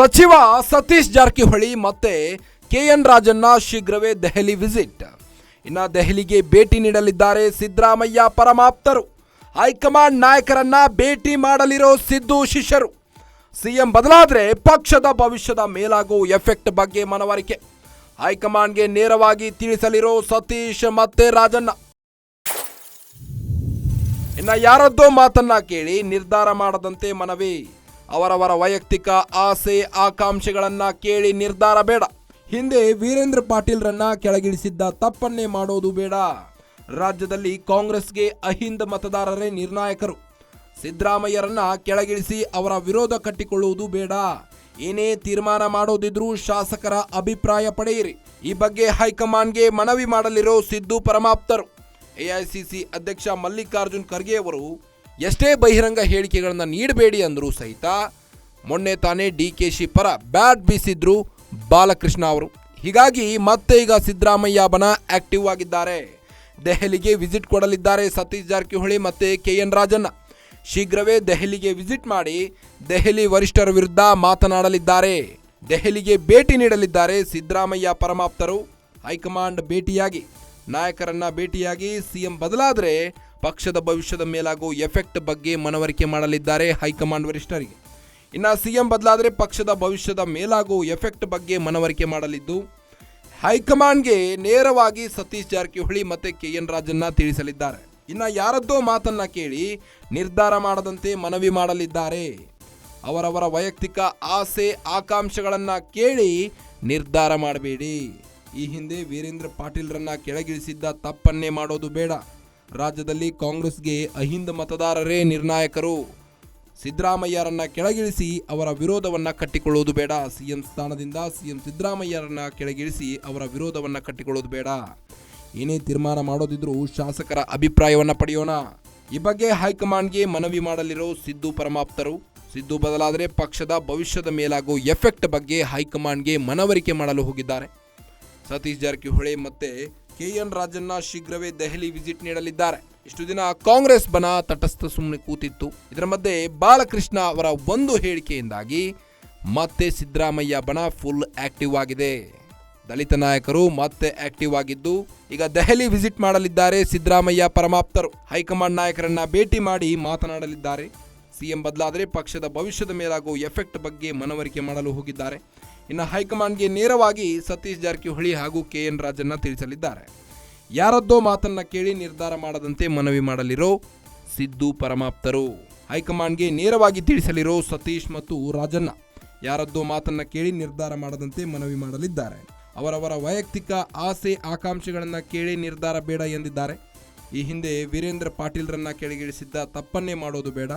ಸಚಿವ ಸತೀಶ್ ಜಾರಕಿಹೊಳಿ ಮತ್ತೆ ಕೆಎನ್ ರಾಜಣ್ಣ ಶೀಘ್ರವೇ ದೆಹಲಿ ವಿಸಿಟ್. ಇನ್ನು ದೆಹಲಿಗೆ ಭೇಟಿ ನೀಡಲಿದ್ದಾರೆ ಸಿದ್ದರಾಮಯ್ಯ ಪರಮಾಪ್ತರು. ಹೈಕಮಾಂಡ್ ನಾಯಕರನ್ನ ಭೇಟಿ ಮಾಡಲಿರೋ ಸಿದ್ದು ಶಿಷ್ಯರು. ಸಿಎಂ ಬದಲಾದ್ರೆ ಪಕ್ಷದ ಭವಿಷ್ಯದ ಮೇಲಾಗೋ ಎಫೆಕ್ಟ್ ಬಗ್ಗೆ ಮನವರಿಕೆ. ಹೈಕಮಾಂಡ್ಗೆ ನೇರವಾಗಿ ತಿಳಿಸಲಿರೋ ಸತೀಶ್ ಮತ್ತೆ ರಾಜಣ್ಣ. ಇನ್ನು ಯಾರದ್ದೋ ಮಾತನ್ನ ಕೇಳಿ ನಿರ್ಧಾರ ಮಾಡದಂತೆ ಮನವಿ. ಅವರವರ ವೈಯಕ್ತಿಕ ಆಸೆ ಆಕಾಂಕ್ಷೆಗಳನ್ನ ಕೇಳಿ ನಿರ್ಧಾರ ಬೇಡ. ಹಿಂದೆ ವೀರೇಂದ್ರ ಪಾಟೀಲ್ರನ್ನ ಕೆಳಗಿಳಿಸಿದ್ದ ತಪ್ಪನ್ನೇ ಮಾಡೋದು ಬೇಡ. ರಾಜ್ಯದಲ್ಲಿ ಕಾಂಗ್ರೆಸ್ಗೆ ಅಹಿಂದ ಮತದಾರರೇ ನಿರ್ಣಾಯಕರು. ಸಿದ್ದರಾಮಯ್ಯರನ್ನ ಕೆಳಗಿಳಿಸಿ ಅವರ ವಿರೋಧ ಕಟ್ಟಿಕೊಳ್ಳುವುದು ಬೇಡ. ಏನೇ ತೀರ್ಮಾನ ಮಾಡೋದಿದ್ರೂ ಶಾಸಕರ ಅಭಿಪ್ರಾಯ ಪಡೆಯಿರಿ. ಈ ಬಗ್ಗೆ ಹೈಕಮಾಂಡ್ಗೆ ಮನವಿ ಮಾಡಲಿರೋ ಸಿದ್ದು ಪರಮಾಪ್ತರು. ಎಐಸಿಸಿ ಅಧ್ಯಕ್ಷ ಮಲ್ಲಿಕಾರ್ಜುನ್ ಖರ್ಗೆ ಅವರು ಎಷ್ಟೇ ಬಹಿರಂಗ ಹೇಳಿಕೆಗಳನ್ನು ನೀಡಬೇಡಿ ಅಂದರೂ ಸಹಿತ ಮೊನ್ನೆ ತಾನೇ ಡಿಕೆಶಿ ಪರ ಬ್ಯಾಟ್ ಬೀಸಿದ್ರು ಬಾಲಕೃಷ್ಣ ಅವರು. ಹೀಗಾಗಿ ಮತ್ತೆ ಈಗ ಸಿದ್ದರಾಮಯ್ಯ ಬನ ಆಕ್ಟಿವ್ ಆಗಿದ್ದಾರೆ. ದೆಹಲಿಗೆ ವಿಸಿಟ್ ಕೊಡಲಿದ್ದಾರೆ ಸತೀಶ್ ಜಾರಕಿಹೊಳಿ ಮತ್ತೆ ಕೆಎನ್ ರಾಜಣ್ಣ. ಶೀಘ್ರವೇ ದೆಹಲಿಗೆ ವಿಸಿಟ್ ಮಾಡಿ ದೆಹಲಿ ವರಿಷ್ಠರ ವಿರುದ್ಧ ಮಾತನಾಡಲಿದ್ದಾರೆ. ದೆಹಲಿಗೆ ಭೇಟಿ ನೀಡಲಿದ್ದಾರೆ ಸಿದ್ದರಾಮಯ್ಯ ಪರಮಾಪ್ತರು. ಹೈಕಮಾಂಡ್ ಭೇಟಿಯಾಗಿ ನಾಯಕರನ್ನ ಭೇಟಿಯಾಗಿ ಸಿಎಂ ಬದಲಾದರೆ ಪಕ್ಷದ ಭವಿಷ್ಯದ ಮೇಲಾಗೋ ಎಫೆಕ್ಟ್ ಬಗ್ಗೆ ಮನವರಿಕೆ ಮಾಡಲಿದ್ದಾರೆ ಹೈಕಮಾಂಡ್ ವರಿಷ್ಠರಿಗೆ. ಇನ್ನು ಸಿಎಂ ಬದಲಾದರೆ ಪಕ್ಷದ ಭವಿಷ್ಯದ ಮೇಲಾಗೋ ಎಫೆಕ್ಟ್ ಬಗ್ಗೆ ಮನವರಿಕೆ ಮಾಡಲಿದ್ದು ಹೈಕಮಾಂಡ್ಗೆ ನೇರವಾಗಿ ಸತೀಶ್ ಜಾರಕಿಹೊಳಿ ಮತ್ತೆ ಕೆಎನ್ ರಾಜಣ್ಣ ತಿಳಿಸಲಿದ್ದಾರೆ. ಇನ್ನು ಯಾರದ್ದೋ ಮಾತನ್ನ ಕೇಳಿ ನಿರ್ಧಾರ ಮಾಡದಂತೆ ಮನವಿ ಮಾಡಲಿದ್ದಾರೆ. ಅವರವರ ವೈಯಕ್ತಿಕ ಆಸೆ ಆಕಾಂಕ್ಷೆಗಳನ್ನ ಕೇಳಿ ನಿರ್ಧಾರ ಮಾಡಬೇಡಿ. ಈ ಹಿಂದೆ ವೀರೇಂದ್ರ ಪಾಟೀಲ್ರನ್ನ ಕೆಳಗಿಳಿಸಿದ್ದ ತಪ್ಪನ್ನೇ ಮಾಡೋದು ಬೇಡ. ರಾಜ್ಯದಲ್ಲಿ ಕಾಂಗ್ರೆಸ್ಗೆ ಅಹಿಂದ ಮತದಾರರೇ ನಿರ್ಣಾಯಕರು. ಸಿದ್ದರಾಮಯ್ಯರನ್ನ ಕೆಳಗಿಳಿಸಿ ಅವರ ವಿರೋಧವನ್ನ ಕಟ್ಟಿಕೊಳ್ಳುವುದು ಬೇಡ. ಸಿಎಂ ಸ್ಥಾನದಿಂದ ಸಿಎಂ ಸಿದ್ದರಾಮಯ್ಯರನ್ನ ಕೆಳಗಿಳಿಸಿ ಅವರ ವಿರೋಧವನ್ನ ಕಟ್ಟಿಕೊಳ್ಳುವುದು ಬೇಡ. ಏನೇ ತೀರ್ಮಾನ ಮಾಡೋದಿದ್ರೂ ಶಾಸಕರ ಅಭಿಪ್ರಾಯವನ್ನ ಪಡೆಯೋಣ. ಈ ಬಗ್ಗೆ ಹೈಕಮಾಂಡ್ಗೆ ಮನವಿ ಮಾಡಲಿರೋ ಸಿದ್ದು ಪರಮಾಪ್ತರು. ಸಿದ್ದು ಬದಲಾದರೆ ಪಕ್ಷದ ಭವಿಷ್ಯದ ಮೇಲಾಗೋ ಎಫೆಕ್ಟ್ ಬಗ್ಗೆ ಹೈಕಮಾಂಡ್ಗೆ ಮನವರಿಕೆ ಮಾಡಲು ಹೋಗಿದ್ದಾರೆ. ಸತೀಶ್ ಜಾರಕಿಹೊಳಿ ಮತ್ತೆ ಕೆಎನ್ ರಾಜಣ್ಣ ಶೀಘ್ರವೇ ದೆಹಲಿ ವಿಸಿಟ್ ನೀಡಲಿದ್ದಾರೆ. ಇಷ್ಟು ದಿನ ಕಾಂಗ್ರೆಸ್ ಬನ ತಟಸ್ಥ ಸುಮ್ಮನೆ ಕೂತಿತ್ತು. ಇದರ ಮಧ್ಯೆ ಬಾಲಕೃಷ್ಣ ಅವರ ಒಂದು ಹೇಳಿಕೆಯಿಂದಾಗಿ ಮತ್ತೆ ಸಿದ್ದರಾಮಯ್ಯ ಬನ ಫುಲ್ ಆಕ್ಟಿವ್ ಆಗಿದೆ. ದಲಿತ ನಾಯಕರು ಮತ್ತೆ ಆಕ್ಟಿವ್ ಆಗಿದ್ದು ಈಗ ದೆಹಲಿ ವಿಸಿಟ್ ಮಾಡಲಿದ್ದಾರೆ ಸಿದ್ದರಾಮಯ್ಯ ಪರಮಾಪ್ತರು. ಹೈಕಮಾಂಡ್ ನಾಯಕರನ್ನ ಭೇಟಿ ಮಾಡಿ ಮಾತನಾಡಲಿದ್ದಾರೆ. ಸಿಎಂ ಬದಲಾದರೆ ಪಕ್ಷದ ಭವಿಷ್ಯದ ಮೇಲಾಗೋ ಎಫೆಕ್ಟ್ ಬಗ್ಗೆ ಮನವರಿಕೆ ಮಾಡಲು ಹೋಗಿದ್ದಾರೆ. ಇನ್ನು ಹೈಕಮಾಂಡ್ಗೆ ನೇರವಾಗಿ ಸತೀಶ್ ಜಾರಕಿಹೊಳಿ ಹಾಗೂ ಕೆಎನ್ ರಾಜಣ್ಣ ತಿಳಿಸಲಿದ್ದಾರೆ. ಯಾರದ್ದೋ ಮಾತನ್ನ ಕೇಳಿ ನಿರ್ಧಾರ ಮಾಡದಂತೆ ಮನವಿ ಮಾಡಲಿರೋ ಸಿದ್ದು ಪರಮಾಪ್ತರು. ಹೈಕಮಾಂಡ್ಗೆ ನೇರವಾಗಿ ತಿಳಿಸಲಿರೋ ಸತೀಶ್ ಮತ್ತು ರಾಜಣ್ಣ. ಯಾರದ್ದೋ ಮಾತನ್ನ ಕೇಳಿ ನಿರ್ಧಾರ ಮಾಡದಂತೆ ಮನವಿ ಮಾಡಲಿದ್ದಾರೆ. ಅವರವರ ವೈಯಕ್ತಿಕ ಆಸೆ ಆಕಾಂಕ್ಷೆಗಳನ್ನ ಕೇಳಿ ನಿರ್ಧಾರ ಬೇಡ ಎಂದಿದ್ದಾರೆ. ಈ ಹಿಂದೆ ವೀರೇಂದ್ರ ಪಾಟೀಲ್ರನ್ನ ಕೆಳಗಿಳಿಸಿದ್ದ ತಪ್ಪನ್ನೇ ಮಾಡೋದು ಬೇಡ.